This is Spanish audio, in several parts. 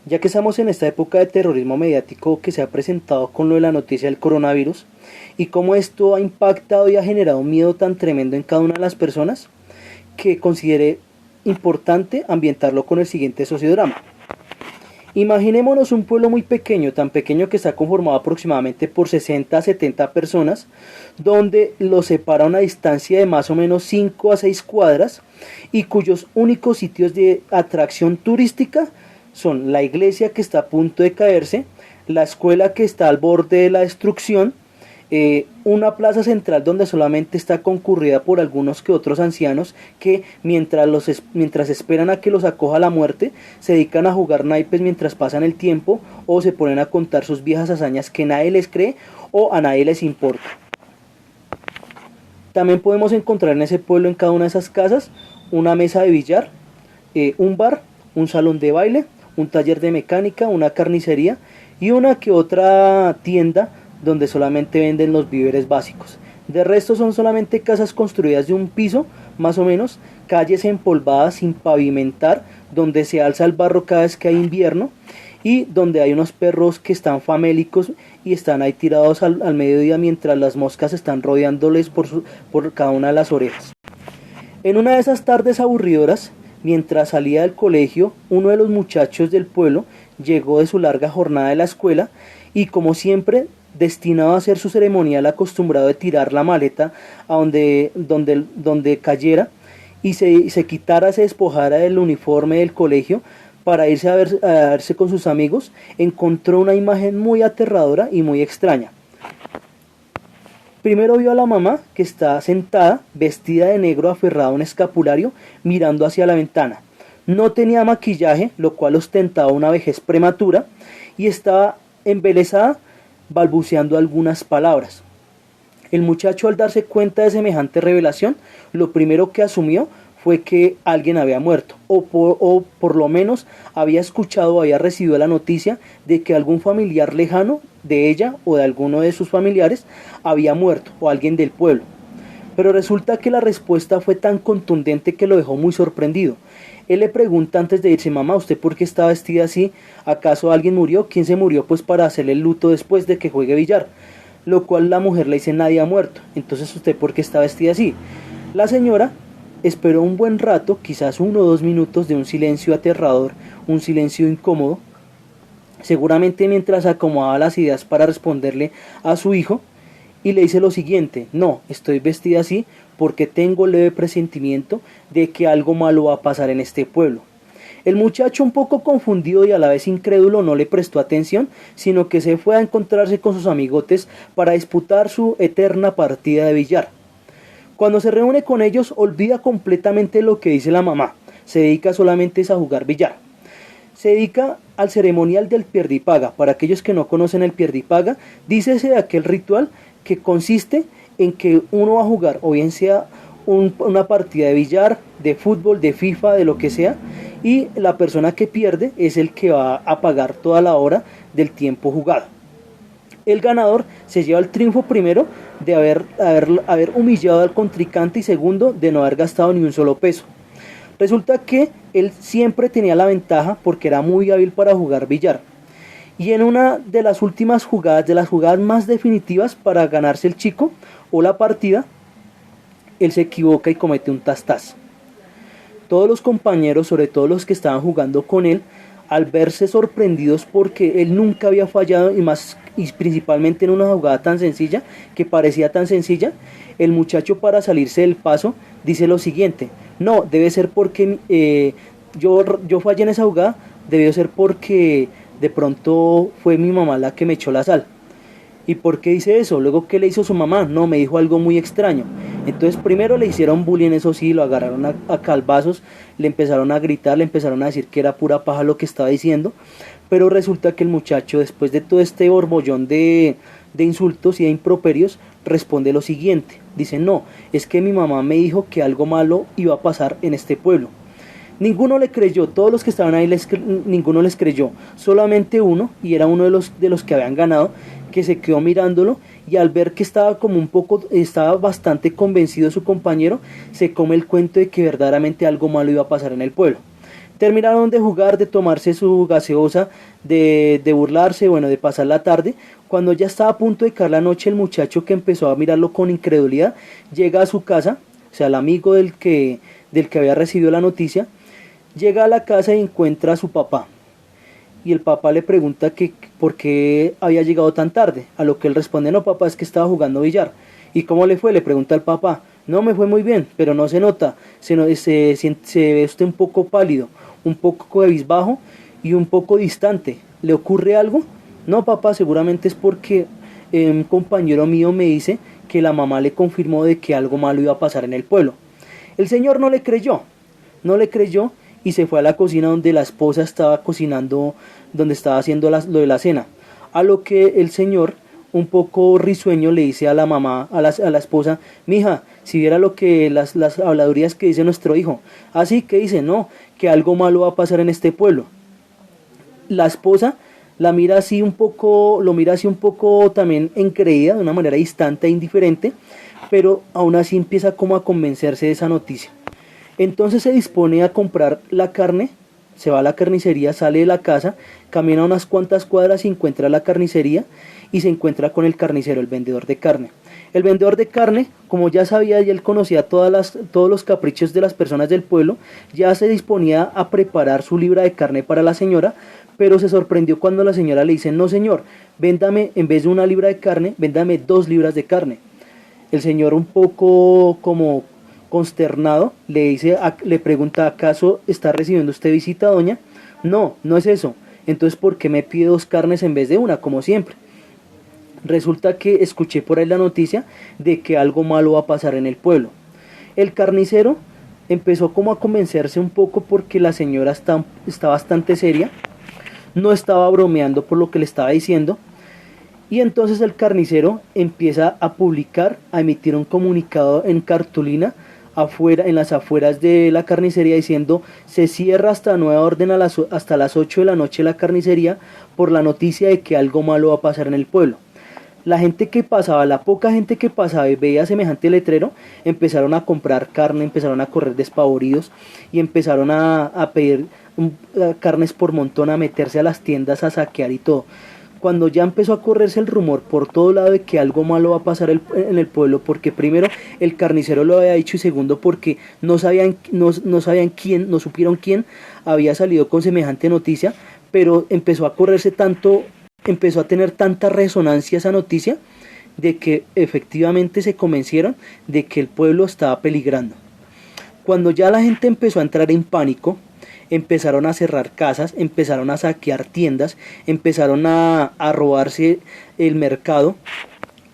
Ya que estamos en esta época de terrorismo mediático que se ha presentado con lo de la noticia del coronavirus y cómo esto ha impactado y ha generado un miedo tan tremendo en cada una de las personas, que consideré importante ambientarlo con el siguiente sociodrama. Imaginémonos un pueblo muy pequeño, tan pequeño que está conformado aproximadamente por 60 a 70 personas, donde los separa una distancia de más o menos 5 a 6 cuadras y cuyos únicos sitios de atracción turística son la iglesia, que está a punto de caerse, la escuela, que está al borde de la destrucción, una plaza central donde solamente está concurrida por algunos que otros ancianos que mientras esperan a que los acoja la muerte, se dedican a jugar naipes mientras pasan el tiempo o se ponen a contar sus viejas hazañas que nadie les cree o a nadie les importa. También podemos encontrar en ese pueblo, en cada una de esas casas, una mesa de billar, un bar, un salón de baile, un taller de mecánica, una carnicería y una que otra tienda donde solamente venden los víveres básicos. De resto son solamente casas construidas de un piso, más o menos, calles empolvadas sin pavimentar, donde se alza el barro cada vez que hay invierno, y donde hay unos perros que están famélicos y están ahí tirados al mediodía mientras las moscas están rodeándoles por cada una de las orejas. En una de esas tardes aburridoras, mientras salía del colegio, uno de los muchachos del pueblo llegó de su larga jornada de la escuela y, como siempre, destinado a hacer su ceremonial acostumbrado de tirar la maleta a donde cayera y se quitara, se despojara del uniforme del colegio para irse a verse con sus amigos, encontró una imagen muy aterradora y muy extraña. Primero vio a la mamá, que está sentada, vestida de negro, aferrada a un escapulario, mirando hacia la ventana. No tenía maquillaje, lo cual ostentaba una vejez prematura, y estaba embelesada, balbuceando algunas palabras. El muchacho, al darse cuenta de semejante revelación, lo primero que asumió fue que alguien había muerto, o por lo menos había escuchado o había recibido la noticia de que algún familiar lejano de ella o de alguno de sus familiares había muerto, o alguien del pueblo. Pero resulta que la respuesta fue tan contundente que lo dejó muy sorprendido. Él le pregunta antes de irse: mamá, ¿usted por qué está vestida así? ¿Acaso alguien murió? ¿Quién se murió? Pues para hacerle el luto después de que juegue billar. Lo cual la mujer le dice: nadie ha muerto. Entonces, ¿usted por qué está vestida así? La señora esperó un buen rato, quizás 1 o 2 minutos de un silencio aterrador, un silencio incómodo, seguramente mientras acomodaba las ideas para responderle a su hijo, y le dice lo siguiente: no, estoy vestida así porque tengo leve presentimiento de que algo malo va a pasar en este pueblo. El muchacho, un poco confundido y a la vez incrédulo, no le prestó atención, sino que se fue a encontrarse con sus amigotes para disputar su eterna partida de billar. Cuando se reúne con ellos, olvida completamente lo que dice la mamá, se dedica solamente a jugar billar. Se dedica al ceremonial del pierdipaga. Para aquellos que no conocen el pierdipaga, dícese de aquel ritual que consiste en que uno va a jugar, o bien sea una partida de billar, de fútbol, de FIFA, de lo que sea, y la persona que pierde es el que va a pagar toda la hora del tiempo jugado. El ganador se lleva el triunfo, primero de haber humillado al contrincante, y segundo de no haber gastado ni un solo peso. Resulta que él siempre tenía la ventaja porque era muy hábil para jugar billar. Y en una de las últimas jugadas, de las jugadas más definitivas para ganarse el chico o la partida, él se equivoca y comete un tas-tas. Todos los compañeros, sobre todo los que estaban jugando con él, al verse sorprendidos porque él nunca había fallado, y principalmente en una jugada tan sencilla, que parecía tan sencilla, el muchacho, para salirse del paso, dice lo siguiente: no, debe ser porque yo fallé en esa jugada, debió ser porque de pronto fue mi mamá la que me echó la sal. ¿Y por qué dice eso? Luego, ¿qué le hizo su mamá? No, me dijo algo muy extraño. Entonces, primero le hicieron bullying, eso sí, lo agarraron a calvazos, le empezaron a gritar, le empezaron a decir que era pura paja lo que estaba diciendo, pero resulta que el muchacho, después de todo este borbollón de insultos y de improperios, responde lo siguiente. Dice: no, es que mi mamá me dijo que algo malo iba a pasar en este pueblo. Ninguno le creyó, todos los que estaban ahí ninguno les creyó, solamente uno, y era uno de los que habían ganado, que se quedó mirándolo, y al ver que estaba bastante convencido de su compañero, se come el cuento de que verdaderamente algo malo iba a pasar en el pueblo. Terminaron de jugar, de tomarse su gaseosa, de burlarse, bueno, de pasar la tarde. Cuando ya estaba a punto de caer la noche, el muchacho, que empezó a mirarlo con incredulidad, llega a su casa, o sea, el amigo del que había recibido la noticia, llega a la casa y encuentra a su papá. Y el papá le pregunta que por qué había llegado tan tarde, a lo que él responde: no, papá, es que estaba jugando billar. ¿Y cómo le fue?, le pregunta al papá. No, me fue muy bien, pero no se nota, se ve usted un poco pálido, un poco cabizbajo y un poco distante. ¿Le ocurre algo? No, papá, seguramente es porque un compañero mío me dice que la mamá le confirmó de que algo malo iba a pasar en el pueblo. El señor no le creyó y se fue a la cocina donde la esposa estaba cocinando, donde estaba haciendo lo de la cena. A lo que el señor, un poco risueño, le dice a la mamá, a la esposa: mija, si viera lo que las habladurías que dice nuestro hijo. Así que dice: no, que algo malo va a pasar en este pueblo. La esposa la mira así un poco, lo mira así un poco también engreída, de una manera distante e indiferente, pero aún así empieza como a convencerse de esa noticia. Entonces se dispone a comprar la carne, se va a la carnicería, sale de la casa, camina unas cuantas cuadras y encuentra la carnicería y se encuentra con el carnicero, el vendedor de carne. El vendedor de carne, como ya sabía y él conocía todos los caprichos de las personas del pueblo, ya se disponía a preparar su libra de carne para la señora, pero se sorprendió cuando la señora le dice: no, señor, véndame, en vez de una libra de carne, véndame 2 libras de carne. El señor, un poco como consternado, le pregunta: ¿acaso está recibiendo usted visita, doña? No, no es eso. Entonces, ¿por qué me pide 2 carnes en vez de una, como siempre? Resulta que escuché por ahí la noticia de que algo malo va a pasar en el pueblo. El carnicero empezó como a convencerse un poco, porque la señora está bastante seria, no estaba bromeando por lo que le estaba diciendo. Y entonces el carnicero empieza a publicar, a emitir un comunicado en cartulina afuera, en las afueras de la carnicería, diciendo: se cierra hasta nueva orden hasta las 8 de la noche la carnicería por la noticia de que algo malo va a pasar en el pueblo. La gente que pasaba, la poca gente que pasaba y veía semejante letrero, empezaron a comprar carne, empezaron a correr despavoridos y empezaron a pedir carnes por montón, a meterse a las tiendas, a saquear y todo. Cuando ya empezó a correrse el rumor por todo lado de que algo malo va a pasar en el pueblo, porque primero el carnicero lo había dicho y segundo porque no sabían quién, no supieron quién había salido con semejante noticia, pero empezó a tener tanta resonancia esa noticia, de que efectivamente se convencieron de que el pueblo estaba peligrando. Cuando ya la gente empezó a entrar en pánico, empezaron a cerrar casas, empezaron a saquear tiendas, empezaron a robarse el mercado,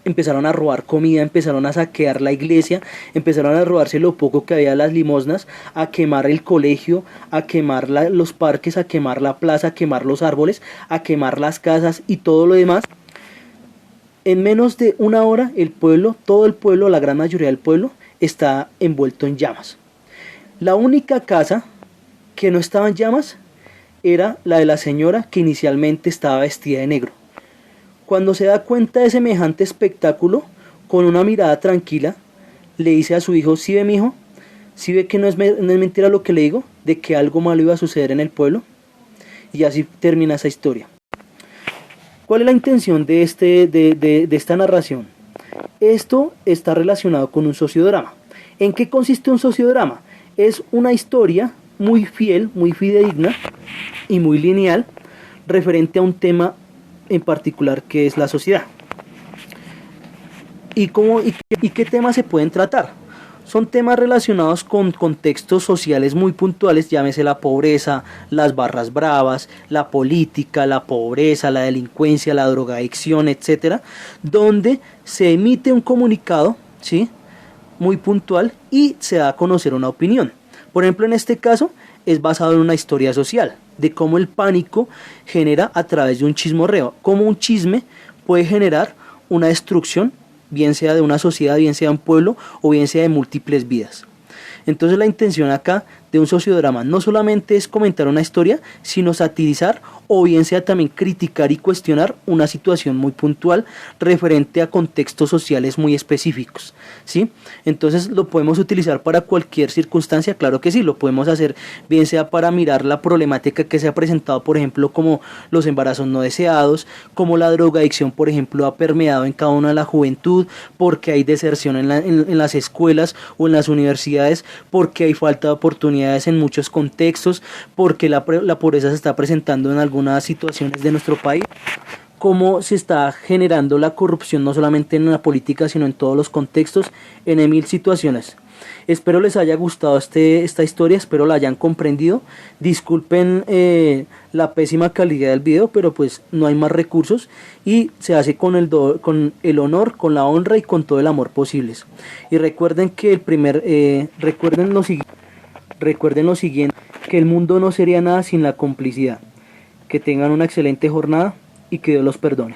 empezaron a robar comida, empezaron a saquear la iglesia, empezaron a robarse lo poco que había, las limosnas, a quemar el colegio, a quemar los parques, a quemar la plaza, a quemar los árboles, a quemar las casas y todo lo demás. En menos de una hora el pueblo, todo el pueblo, la gran mayoría del pueblo, está envuelto en llamas. La única casa que no estaba en llamas era la de la señora, que inicialmente estaba vestida de negro. Cuando se da cuenta de semejante espectáculo, con una mirada tranquila, le dice a su hijo: ¿sí ve, mijo? ¿Sí ve que no es mentira lo que le digo, de que algo malo iba a suceder en el pueblo? Y así termina esa historia. ¿Cuál es la intención de esta narración? Esto está relacionado con un sociodrama. ¿En qué consiste un sociodrama? Es una historia muy fiel, muy fidedigna y muy lineal referente a un tema en particular, que es la sociedad. ¿Y qué temas se pueden tratar? Son temas relacionados con contextos sociales muy puntuales, llámese la pobreza, las barras bravas, la política, la pobreza, la delincuencia, la drogadicción, etcétera, donde se emite un comunicado, ¿sí?, muy puntual, y se da a conocer una opinión. Por ejemplo, en este caso es basado en una historia social, de cómo el pánico genera a través de un chismorreo, cómo un chisme puede generar una destrucción, bien sea de una sociedad, bien sea de un pueblo, o bien sea de múltiples vidas. Entonces la intención acá de un sociodrama no solamente es comentar una historia, sino satirizar o bien sea también criticar y cuestionar una situación muy puntual referente a contextos sociales muy específicos, ¿sí? Entonces lo podemos utilizar para cualquier circunstancia, claro que sí, lo podemos hacer bien sea para mirar la problemática que se ha presentado, por ejemplo, como los embarazos no deseados, como la drogadicción, por ejemplo, ha permeado en cada una de la juventud, porque hay deserción en las escuelas o en las universidades, porque hay falta de oportunidades en muchos contextos, porque la pobreza se está presentando en algunas situaciones de nuestro país, cómo se está generando la corrupción no solamente en la política sino en todos los contextos, en mil situaciones. Espero les haya gustado esta historia, espero la hayan comprendido. Disculpen la pésima calidad del video, pero pues no hay más recursos y se hace con el honor, con la honra y con todo el amor posibles. Y recuerden que recuerden lo siguiente, que el mundo no sería nada sin la complicidad. Que tengan una excelente jornada y que Dios los perdone.